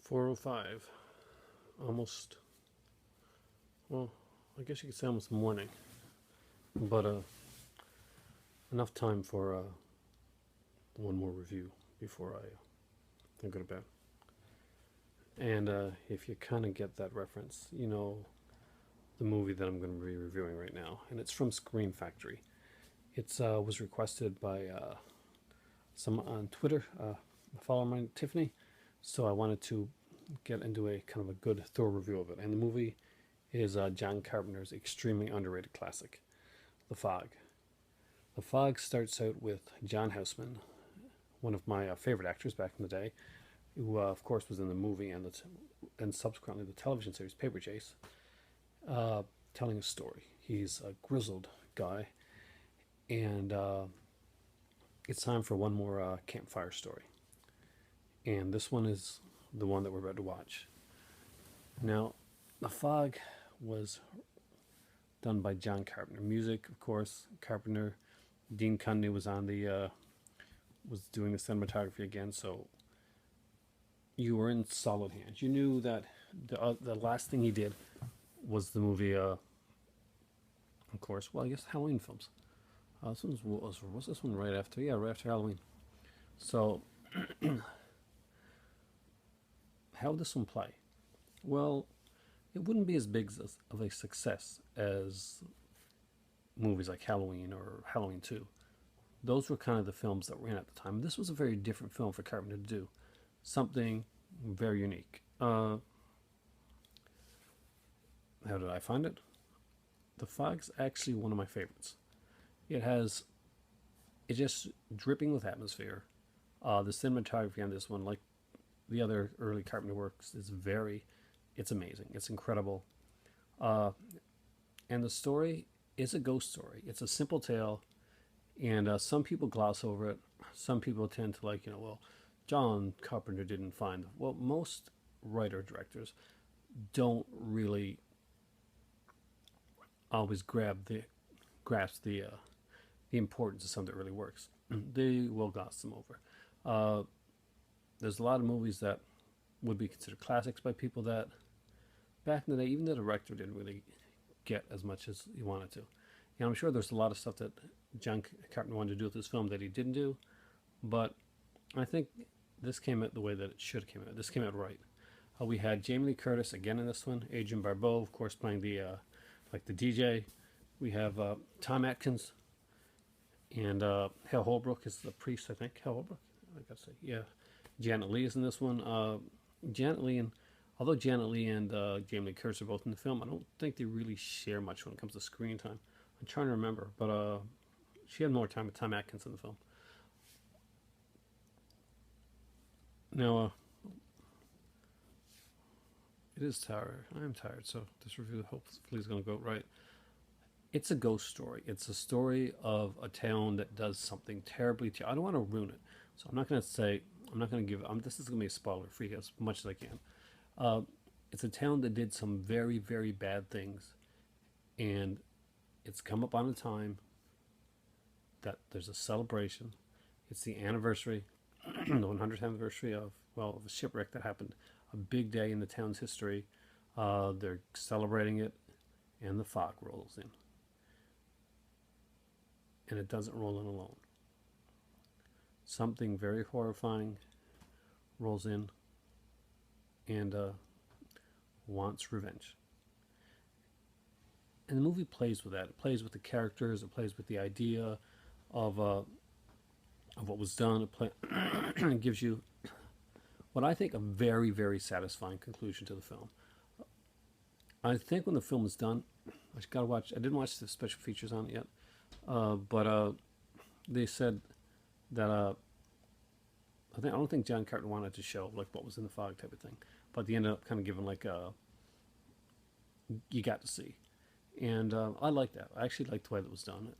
4:05, almost, well, I guess you could say almost morning, but enough time for one more review before I go to bed. And if you kind of get that reference, you know the movie that I'm going to be reviewing right now, and it's from Screen Factory. It was requested by some on Twitter, a follower of mine, Tiffany. So I wanted to get into a kind of a good, thorough review of it. And the movie is John Carpenter's extremely underrated classic, The Fog. The Fog starts out with John Houseman, one of my favorite actors back in the day, who of course was in the movie and subsequently the television series Paper Chase, telling a story. He's a grizzled guy, and it's time for one more campfire story. And this one is the one that we're about to watch. Now, The Fog was done by John Carpenter. Music, of course, Carpenter. Dean Cundey was on the was doing the cinematography again, so you were in solid hands. You knew that the last thing he did was the movie, of course. Well, I guess Halloween films. This was this one right after? Yeah, right after Halloween. So, how would this one play? Well, it wouldn't be as big of a success as movies like Halloween or Halloween 2. Those were kind of the films that were in at the time. This was a very different film for Carpenter to do. Something very unique. How did I find it? The Fog's actually one of my favorites. It's just dripping with atmosphere. The cinematography on this one, like the other early Carpenter works, it's amazing. It's incredible. And the story is a ghost story. It's a simple tale, and some people gloss over it. Some people tend to well, John Carpenter didn't find. Well, most writer-directors don't really always grasp the importance of something that really works. They will gloss them over. There's a lot of movies that would be considered classics by people that back in the day, even the director didn't really get as much as he wanted to. I'm sure there's a lot of stuff that John Carpenter wanted to do with this film that he didn't do, but I think this came out the way that it should have came out. This came out right. We had Jamie Lee Curtis again in this one, Adrienne Barbeau, of course, playing the DJ. We have Tom Atkins and Hal Holbrook is the priest, I think. Hal Holbrook, I gotta say, yeah. Janet Leigh is in this one. Although Janet Leigh and Jamie Lee Curtis are both in the film, I don't think they really share much when it comes to screen time. I'm trying to remember, but she had more time with Tom Atkins in the film. Now, it is tired. I am tired, so this review hopefully is going to go right. It's a ghost story. It's a story of a town that does something terribly. I don't want to ruin it, so I'm not going to say. I'm not going to give. This is going to be a spoiler-free as much as I can. It's a town that did some very, very bad things, and it's come up on a time that there's a celebration. It's the anniversary, the 100th anniversary of a shipwreck that happened. A big day in the town's history. They're celebrating it, and the fog rolls in. And it doesn't roll in alone. Something very horrifying rolls in and wants revenge. And the movie plays with that. It plays with the characters. It plays with the idea of what was done. It gives you what I think a very, very satisfying conclusion to the film. I think when the film is done, I didn't watch the special features on it yet, but they said that I don't think John Carpenter wanted to show what was in the fog type of thing, but they ended up kind of giving you got to see, and I like that. I actually liked the way that was done.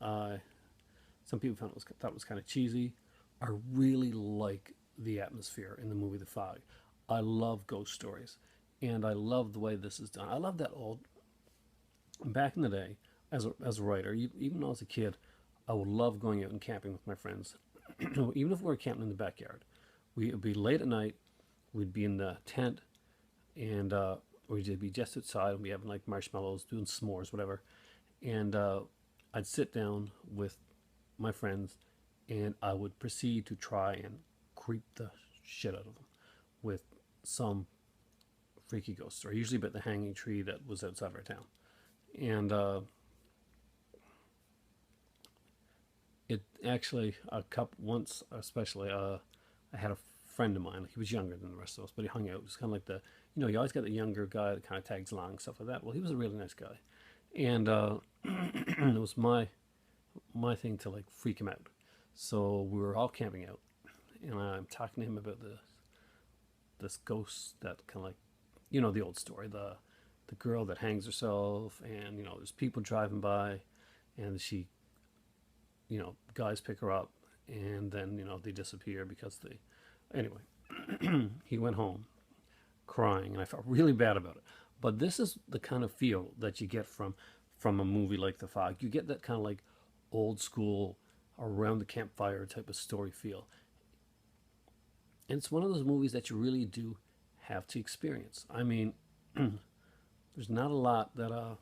Some people thought it was kind of cheesy. I really like the atmosphere in the movie The Fog. I love ghost stories, and I love the way this is done. I love that back in the day, as a writer, even though I was a kid, I would love going out and camping with my friends. Even if we were camping in the backyard, we'd be late at night, we'd be in the tent, and we'd be just outside and we having like marshmallows, doing s'mores, whatever. And I'd sit down with my friends, and I would proceed to try and creep the shit out of them with some freaky ghost story, usually about the hanging tree that was outside our town. And it actually a couple once, especially, I had a friend of mine. He was younger than the rest of us, but he hung out. It was kind of like the, you always got the younger guy that kind of tags along and stuff like that. Well, he was a really nice guy, and it was my thing to like freak him out. So we were all camping out, and I'm talking to him about this ghost that kind of like, the old story, the girl that hangs herself, and there's people driving by, and she, guys pick her up, and then they disappear because they. Anyway, he went home crying, and I felt really bad about it. But this is the kind of feel that you get from a movie like The Fog. You get that kind of like old school, around the campfire type of story feel. And it's one of those movies that you really do have to experience. I mean, there's not a lot that I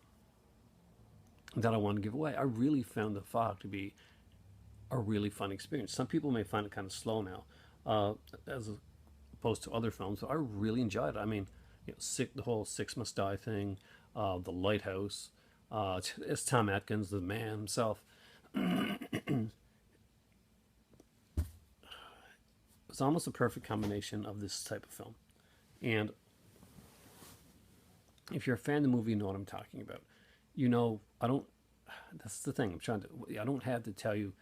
want to give away. I really found The Fog to be a really fun experience. Some people may find it kind of slow now, as opposed to other films, but I really enjoyed it. I mean, the whole Six Must Die thing, The Lighthouse. It's Tom Atkins, the man himself. It's almost a perfect combination of this type of film. And if you're a fan of the movie, you know what I'm talking about. I don't. That's the thing. I don't have to tell you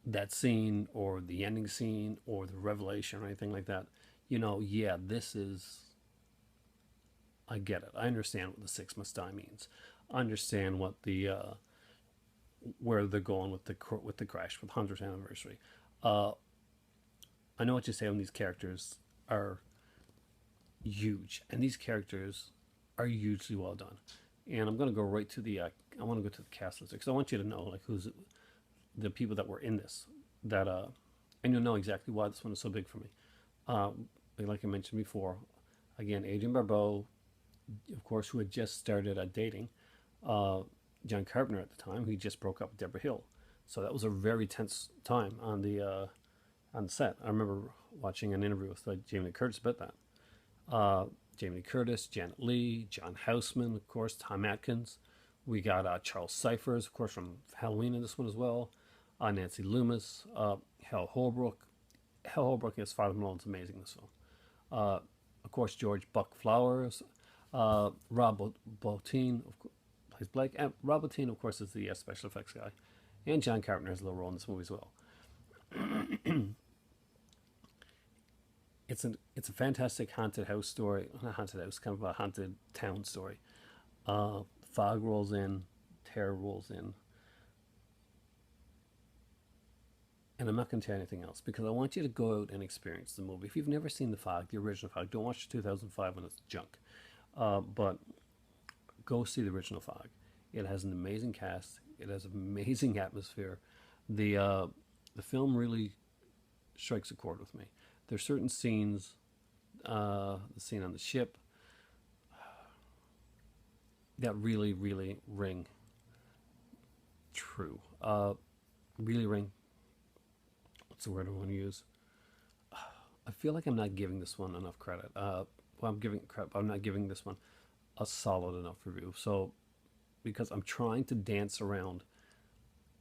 that scene or the ending scene or the revelation or anything like that. Yeah, this is. I get it. I understand what the Six Must Die means. I understand what the where they're going with the crash with 100th anniversary. I know what you say when these characters are huge, and these characters are hugely well done. And I'm going to go right to the. I want to go to the cast list because I want you to know like who's the people that were in this. And you'll know exactly why this one is so big for me. Like I mentioned before, again, Adrienne Barbeau, of course, who had just started dating John Carpenter at the time. He just broke up with Deborah Hill, so that was a very tense time on the set. I remember watching an interview with Jamie Lee Curtis about that. Jamie Lee Curtis, Janet Leigh, John Houseman, of course, Tom Atkins. We got Charles Cyphers, of course, from Halloween in this one as well. Nancy Loomis, Hal Holbrook. Hal Holbrook as Father Malone's amazing in this film. Of course, George Buck Flowers. Rob Bottin plays Blake. And Rob Bottin, of course, is the special effects guy. And John Carpenter has a little role in this movie as well. It's a fantastic haunted house story. Not haunted house, kind of a haunted town story. Fog rolls in, terror rolls in. And I'm not going to tell you anything else because I want you to go out and experience the movie. If you've never seen The Fog, the original Fog, don't watch the 2005 when it's junk. But go see the original Fog. It has an amazing cast. It has an amazing atmosphere. The film really strikes a chord with me. There's certain scenes, the scene on the ship, that really, really ring true. Really ring. What's the word I want to use? I feel like I'm not giving this one enough credit. I'm giving credit, but I'm not giving this one a solid enough review. So, because I'm trying to dance around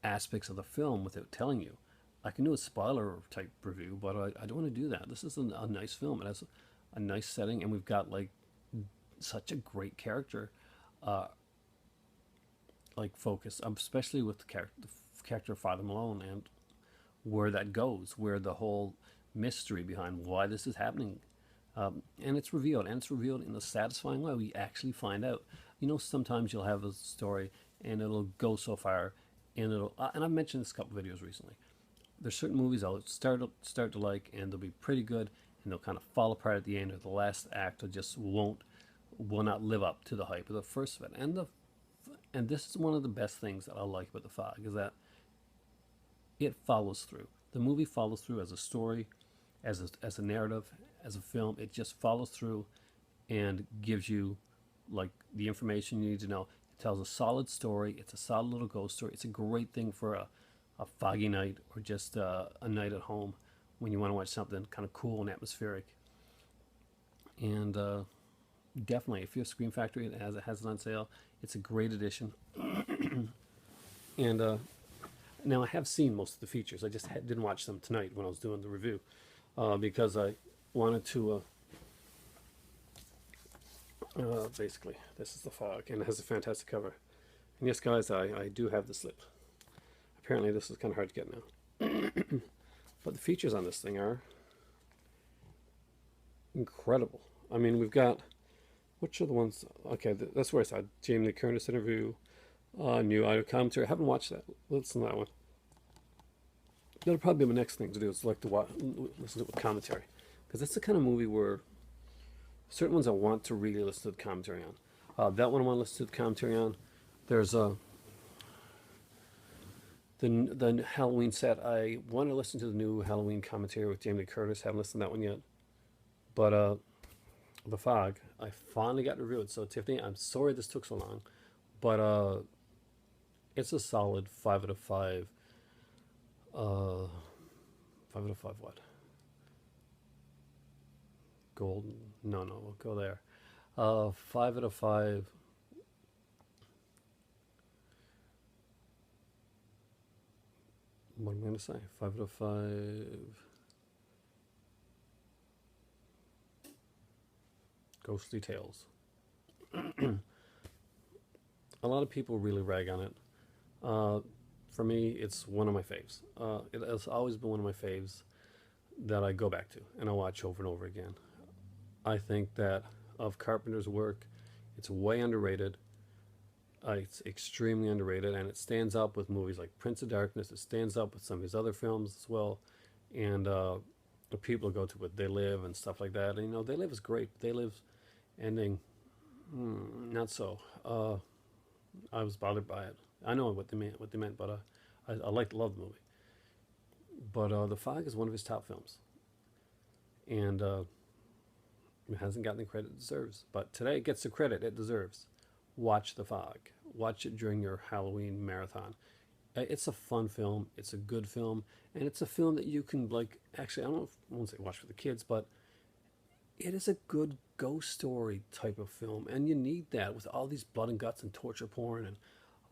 aspects of the film without telling you. I can do a spoiler type review, but I don't want to do that. This is a nice film. It has a nice setting, and we've got like such a great character, like focus, especially with the character of Father Malone and where that goes, where the whole mystery behind why this is happening, and it's revealed in a satisfying way. We actually find out. Sometimes you'll have a story and it'll go so far, and and I've mentioned this a couple of videos recently. There's certain movies I'll start to like, and they'll be pretty good, and they'll kind of fall apart at the end, or the last act will not live up to the hype of the first of it. And this is one of the best things that I like about The Fog, is that it follows through. The movie follows through as a story, as a narrative, as a film. It just follows through, and gives you like the information you need to know. It tells a solid story. It's a solid little ghost story. It's a great thing for a foggy night or just a night at home when you want to watch something kind of cool and atmospheric. And definitely, if you have Scream Factory, it has it on sale. It's a great addition. And now I have seen most of the features. I just didn't watch them tonight when I was doing the review because I wanted to. Basically, this is the fog, and it has a fantastic cover. And yes, guys, I do have the slip. Apparently, this is kind of hard to get now. But the features on this thing are incredible. I mean, we've got, which are the ones? Okay, that's where I saw Jamie Lee Curtis interview, new audio commentary. I haven't watched that. Listen to that one. That'll probably be my next thing to do is like to listen to it with commentary, because that's the kind of movie where certain ones I want to really listen to the commentary on. That one I want to listen to the commentary on. There's the Halloween set. I want to listen to the new Halloween commentary with Jamie Lee Curtis. Haven't listened to that one yet. But The Fog, I finally got reviewed. So Tiffany, I'm sorry this took so long, but it's a solid 5 out of 5. 5 out of 5 what? Golden? No, we'll go there. 5 out of 5. What am I going to say? 5 out of 5. Ghostly Tales. A lot of people really rag on it. For me, it's one of my faves. It has always been one of my faves that I go back to and I watch over and over again. I think that of Carpenter's work, it's way underrated. It's extremely underrated, and it stands up with movies like Prince of Darkness. It stands up with some of his other films as well, and the people go to it. They Live and stuff like that. And you know, They Live is great. They Live ending, not so. I was bothered by it. I know what they meant, but I love the movie. But The Fog is one of his top films, and it hasn't gotten the credit it deserves. But today it gets the credit it deserves. Watch The Fog. Watch it during your Halloween marathon. It's a fun film. It's a good film, and it's a film that you can like. Actually, I won't say watch for the kids, but it is a good ghost story type of film, and you need that with all these blood and guts and torture porn and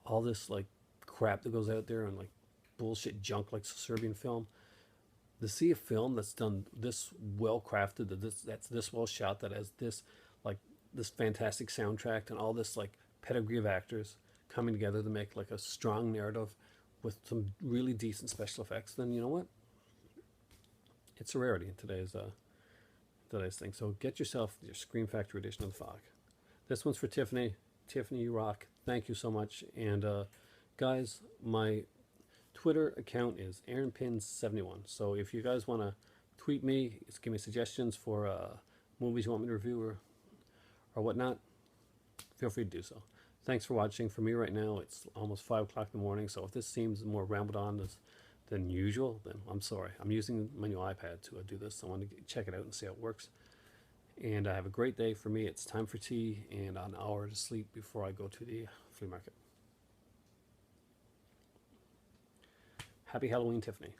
all this like crap that goes out there and like bullshit junk like Serbian film. To see a film that's done this well crafted, that's this well shot, that has this like this fantastic soundtrack and all this like pedigree of actors coming together to make like a strong narrative with some really decent special effects, then you know what? It's a rarity in today's thing. So get yourself your Scream Factory edition of The Fog. This one's for Tiffany. Tiffany, you rock. Thank you so much. And guys, my Twitter account is AaronPins71. So if you guys want to tweet me, just give me suggestions for movies you want me to review or whatnot, feel free to do so. Thanks for watching. For me right now, it's almost 5 o'clock in the morning, so if this seems more rambled on than usual, then I'm sorry. I'm using my new iPad to do this. I want to check it out and see how it works. And I have a great day. For me, it's time for tea and an hour to sleep before I go to the flea market. Happy Halloween, Tiffany.